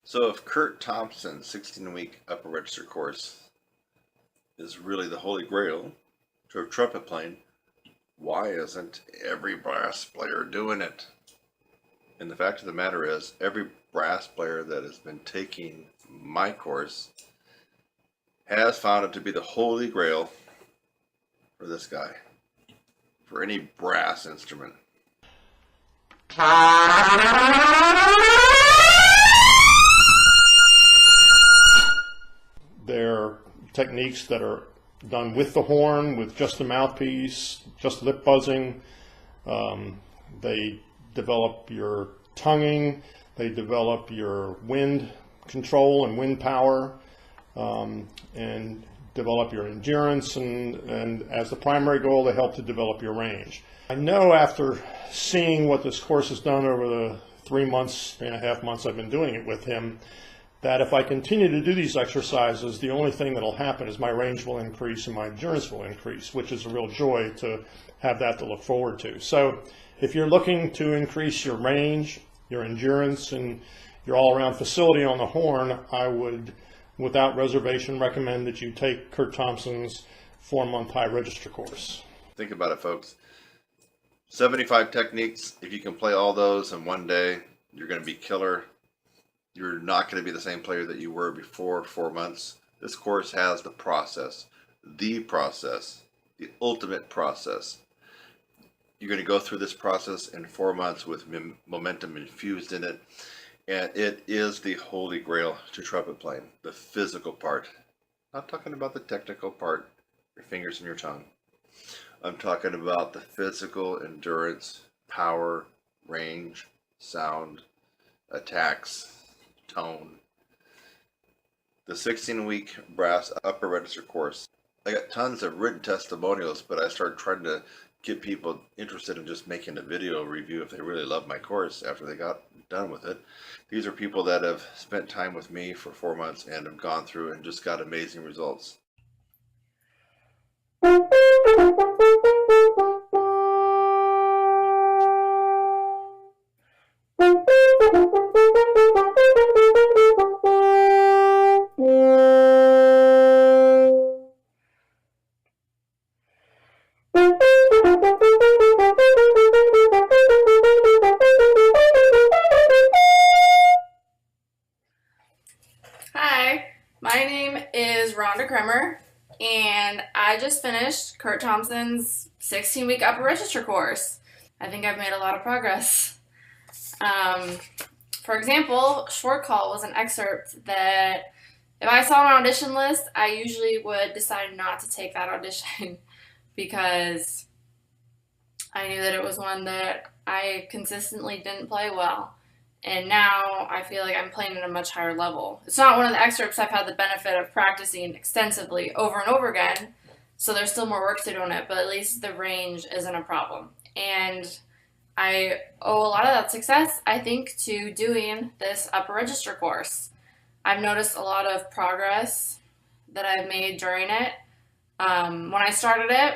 So if Kurt Thompson's 16-week upper register course is really the holy grail to a trumpet playing, why isn't every brass player doing it? And the fact of the matter is, every brass player that has been taking my course has found it to be the holy grail for this guy, for any brass instrument. They're techniques that are done with the horn, with just the mouthpiece, just lip buzzing. They develop your tonguing, they develop your wind control and wind power, and develop your endurance, and as the primary goal, they help to develop your range. I know after seeing what this course has done over the 3.5 months I've been doing it with him, that if I continue to do these exercises, the only thing that will happen is my range will increase and my endurance will increase, which is a real joy to have that to look forward to. So if you're looking to increase your range, your endurance, and your all-around facility on the horn, I would, without reservation, recommend that you take Kurt Thompson's 4-month high register course. Think about it, folks. 75 techniques. If you can play all those in one day, you're going to be killer. You're not going to be the same player that you were before 4 months. This course has the process, the ultimate process. You're going to go through this process in 4 months with momentum infused in it. And it is the holy grail to trumpet playing, the physical part. Not talking about the technical part, your fingers and your tongue. I'm talking about the physical endurance, power, range, sound, attacks, tone. The 16-week brass upper register course. I got tons of written testimonials, but I started trying to get people interested in just making a video review if they really love my course after they got done with it. These are people that have spent time with me for 4 months and have gone through and just got amazing results. Hi, my name is Rhonda Kremer, and I just finished Kurt Thompson's 16-week upper register course. I think I've made a lot of progress. For example, Short Call was an excerpt that if I saw an audition list, I usually would decide not to take that audition because I knew that it was one that I consistently didn't play well. And now I feel like I'm playing at a much higher level. It's not one of the excerpts I've had the benefit of practicing extensively over and over again, so there's still more work to do on it, but at least the range isn't a problem. And I owe a lot of that success, I think, to doing this upper register course. I've noticed a lot of progress that I've made during it. When I started it,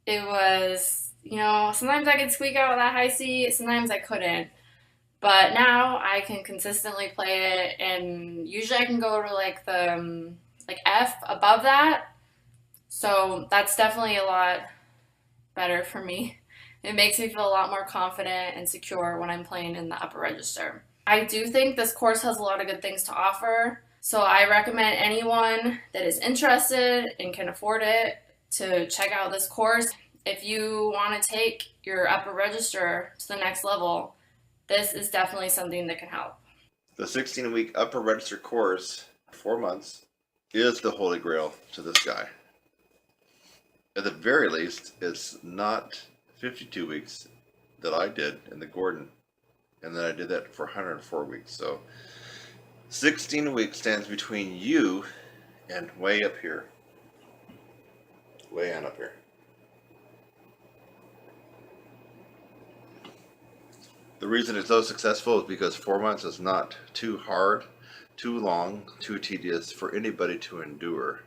it was, sometimes I could squeak out that high C, sometimes I couldn't. But now I can consistently play it, and usually I can go to like the F above that. So that's definitely a lot better for me. It makes me feel a lot more confident and secure when I'm playing in the upper register. I do think this course has a lot of good things to offer. So I recommend anyone that is interested and can afford it to check out this course. If you want to take your upper register to the next level, this is definitely something that can help. The 16-week upper register course, 4 months, is the holy grail to this guy. At the very least, it's not 52 weeks that I did in the Gordon, and then I did that for 104 weeks. So 16 weeks stands between you and way up here. Way on up here. The reason it's so successful is because 4 months is not too hard, too long, too tedious for anybody to endure.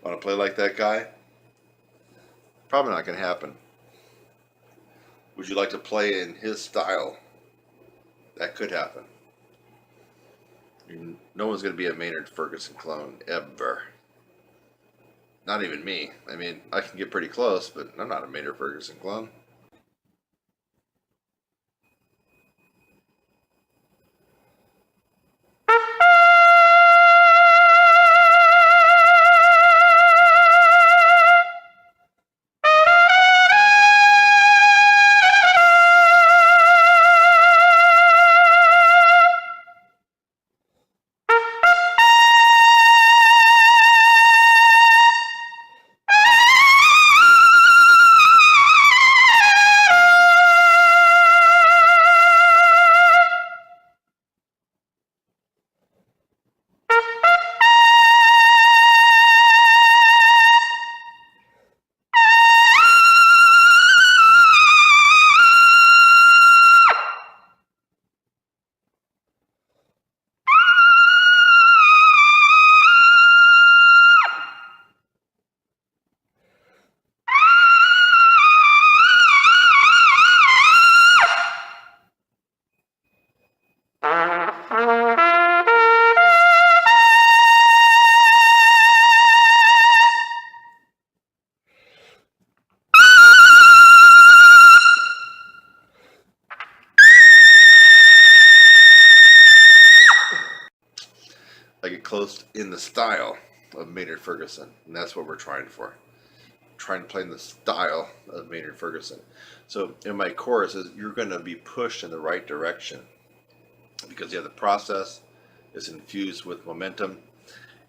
Want to play like that guy? Probably not going to happen. Would you like to play in his style? That could happen. No one's going to be a Maynard Ferguson clone, ever. Not even me. I mean, I can get pretty close, but I'm not a Maynard Ferguson clone. I get close in the style of Maynard Ferguson, and that's what we're trying for. Trying to play in the style of Maynard Ferguson. So in my chorus, you're going to be pushed in the right direction because you have the process is infused with momentum,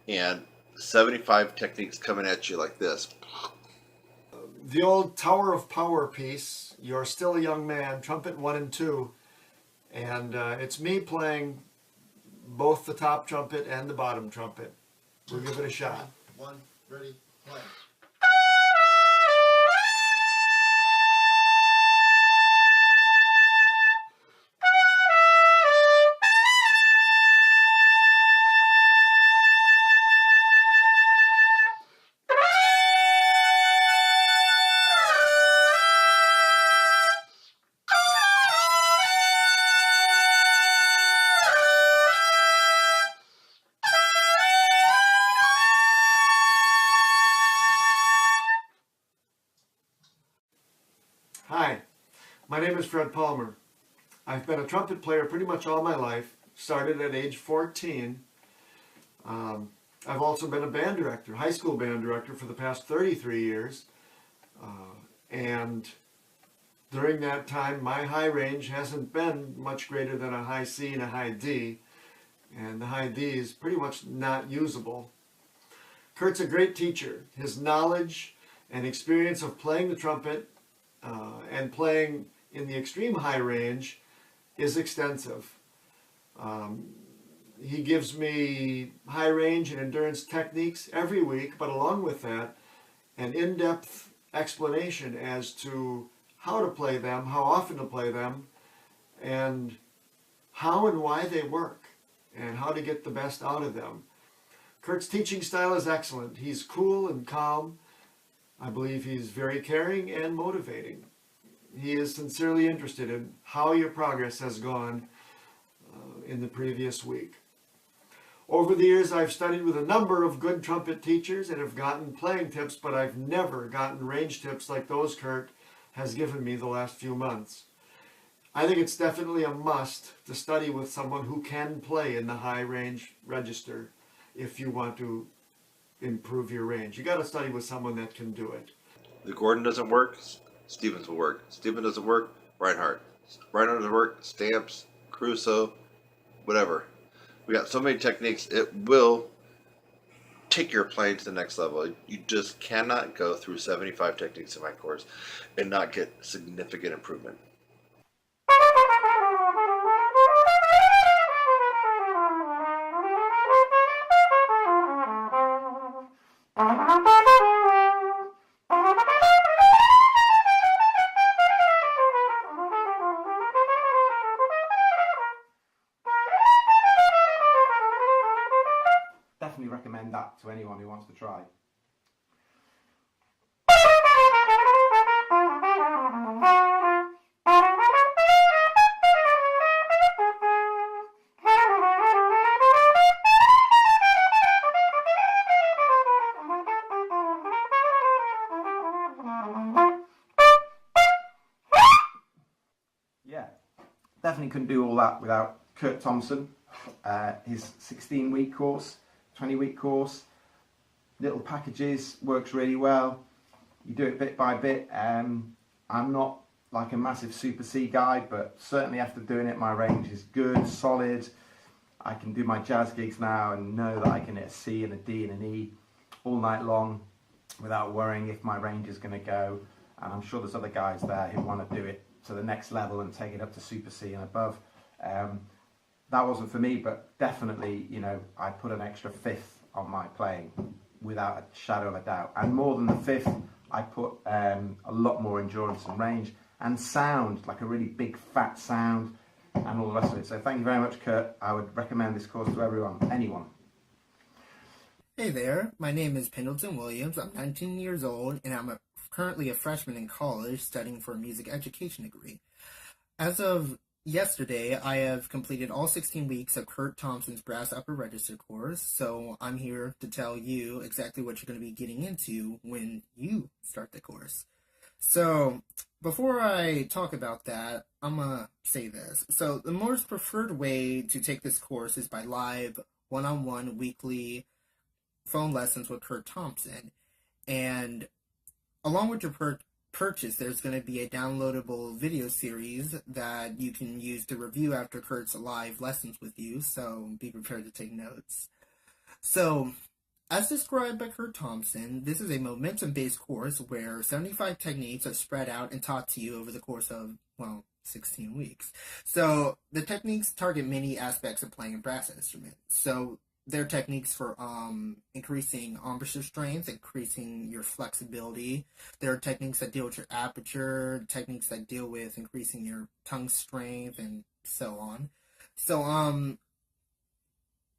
and 75 techniques coming at you like this. The old Tower of Power piece, You're Still a Young Man, Trumpet 1 and 2, and it's me playing both the top trumpet and the bottom trumpet. We'll give it a shot. One, ready, play. Hi, my name is Fred Palmer. I've been a trumpet player pretty much all my life, started at age 14. I've also been a band director, high school band director for the past 33 years. And during that time, my high range hasn't been much greater than a high C and a high D. And the high D is pretty much not usable. Kurt's a great teacher. His knowledge and experience of playing the trumpet and playing in the extreme high range is extensive. He gives me high range and endurance techniques every week, but along with that, an in-depth explanation as to how to play them, how often to play them, and how and why they work, and how to get the best out of them. Kurt's teaching style is excellent. He's cool and calm. I believe he's very caring and motivating. He is sincerely interested in how your progress has gone in the previous week. Over the years, I've studied with a number of good trumpet teachers and have gotten playing tips, but I've never gotten range tips like those Kurt has given me the last few months. I think it's definitely a must to study with someone who can play in the high range register if you want to improve your range. You got to study with someone that can do it. The Gordon doesn't work, Stevens will work. Stevens doesn't work, Reinhardt. Reinhardt doesn't work, Stamps, Crusoe, whatever. We got so many techniques, it will take your playing to the next level. You just cannot go through 75 techniques in my course and not get significant improvement. Definitely recommend that to anyone who wants to try. Yeah, definitely couldn't do all that without Kurt Thompson. His 16-week course, 20-week course, little packages, works really well. You do it bit by bit. I'm not like a massive Super C guy, but certainly after doing it, my range is good, solid. I can do my jazz gigs now and know that I can hit a C and a D and an E all night long without worrying if my range is going to go. And I'm sure there's other guys there who want to do it to the next level and take it up to Super C and above. That wasn't for me, but definitely, you know, I put an extra fifth on my playing without a shadow of a doubt. And more than the fifth, I put a lot more endurance and range and sound, like a really big fat sound and all the rest of it. So thank you very much, Kurt. I would recommend this course to everyone, anyone. Hey there, my name is Pendleton Williams. I'm 19 years old and I'm currently a freshman in college studying for a music education degree. As of yesterday, I have completed all 16 weeks of Kurt Thompson's Brass Upper Register course, so I'm here to tell you exactly what you're going to be getting into when you start the course. So, before I talk about that, I'm going to say this. So, the most preferred way to take this course is by live, one-on-one, weekly phone lessons with Kurt Thompson. And along with your purchase, there's going to be a downloadable video series that you can use to review after Kurt's live lessons with you, so be prepared to take notes. So, as described by Kurt Thompson, this is a momentum-based course where 75 techniques are spread out and taught to you over the course of, 16 weeks. So, the techniques target many aspects of playing a brass instrument. So, they're techniques for increasing embouchure strength, increasing your flexibility. There are techniques that deal with your aperture, techniques that deal with increasing your tongue strength, and so on. So,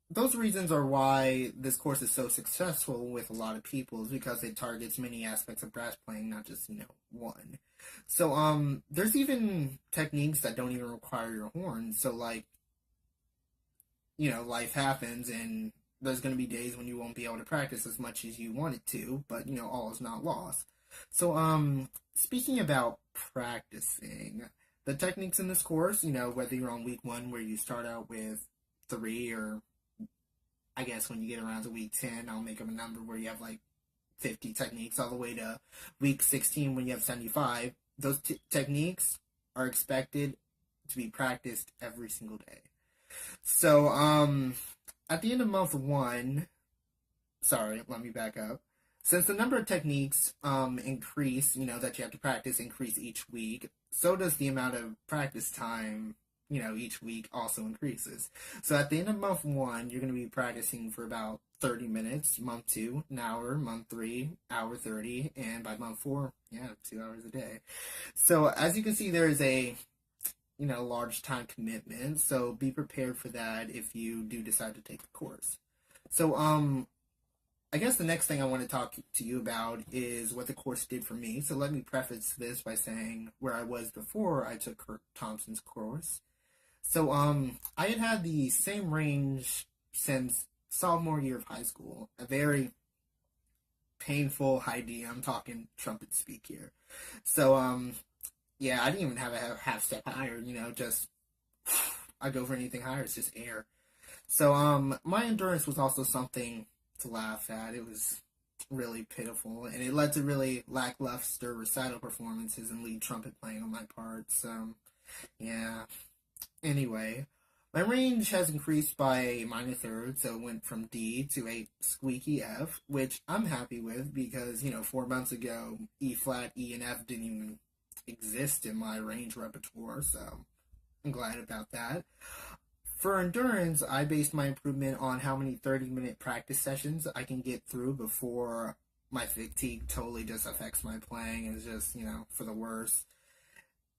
those reasons are why this course is so successful with a lot of people, is because it targets many aspects of brass playing, not just, one. So, there's even techniques that don't even require your horn. So, like, life happens and there's going to be days when you won't be able to practice as much as you wanted to, but, all is not lost. So, speaking about practicing, the techniques in this course, whether you're on week 1 where you start out with 3, or I guess when you get around to week 10, I'll make up a number where you have like 50 techniques, all the way to week 16 when you have 75, those techniques are expected to be practiced every single day. So, at the end of month 1, let me back up. Since the number of techniques increase, that you have to practice increase each week, so does the amount of practice time, each week also increases. So at the end of month 1, you're going to be practicing for about 30 minutes, month 2, an hour, month 3, hour 30, and by month 4, 2 hours a day. So as you can see, there is a large time commitment, so be prepared for that if you do decide to take the course. So, I guess the next thing I want to talk to you about is what the course did for me. So let me preface this by saying where I was before I took Kurt Thompson's course. So, I had the same range since sophomore year of high school, a very painful high D. I'm talking trumpet speak here. So, I didn't even have a half step higher, just, I go for anything higher, it's just air. So, my endurance was also something to laugh at. It was really pitiful, and it led to really lackluster recital performances and lead trumpet playing on my part, so, Anyway, my range has increased by a minor third, so it went from D to a squeaky F, which I'm happy with because, 4 months ago, E flat, E, and F didn't even exist in my range repertoire, so I'm glad about that. For endurance, I based my improvement on how many 30-minute practice sessions I can get through before my fatigue totally just affects my playing. It's just, for the worst.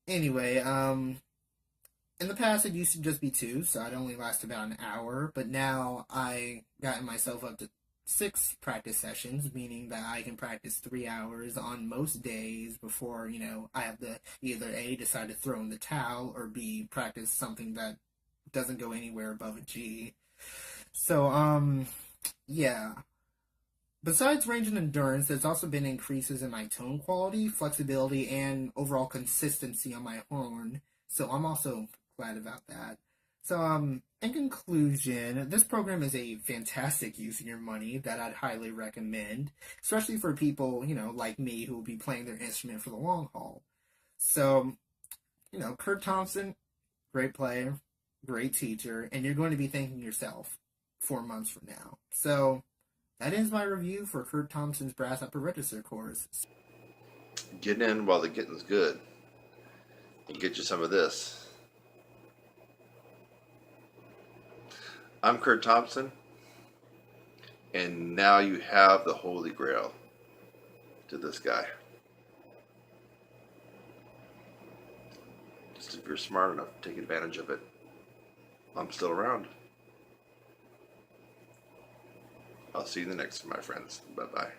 Anyway, in the past it used to just be 2, so I'd only last about an hour, but now I gotten myself up to 6 practice sessions, meaning that I can practice 3 hours on most days before, I have to either A, decide to throw in the towel, or B, practice something that doesn't go anywhere above a G. So, Besides range and endurance, there's also been increases in my tone quality, flexibility, and overall consistency on my horn. So I'm also glad about that. So, in conclusion, this program is a fantastic use of your money that I'd highly recommend, especially for people, like me who will be playing their instrument for the long haul. So, Kurt Thompson, great player, great teacher, and you're going to be thanking yourself 4 months from now. So, that is my review for Kurt Thompson's Brass Apparatus course. Get in while the getting's good. And get you some of this. I'm Kurt Thompson, and now you have the Holy Grail to this guy. Just if you're smart enough to take advantage of it. I'm still around. I'll see you in the next one, my friends. Bye-bye.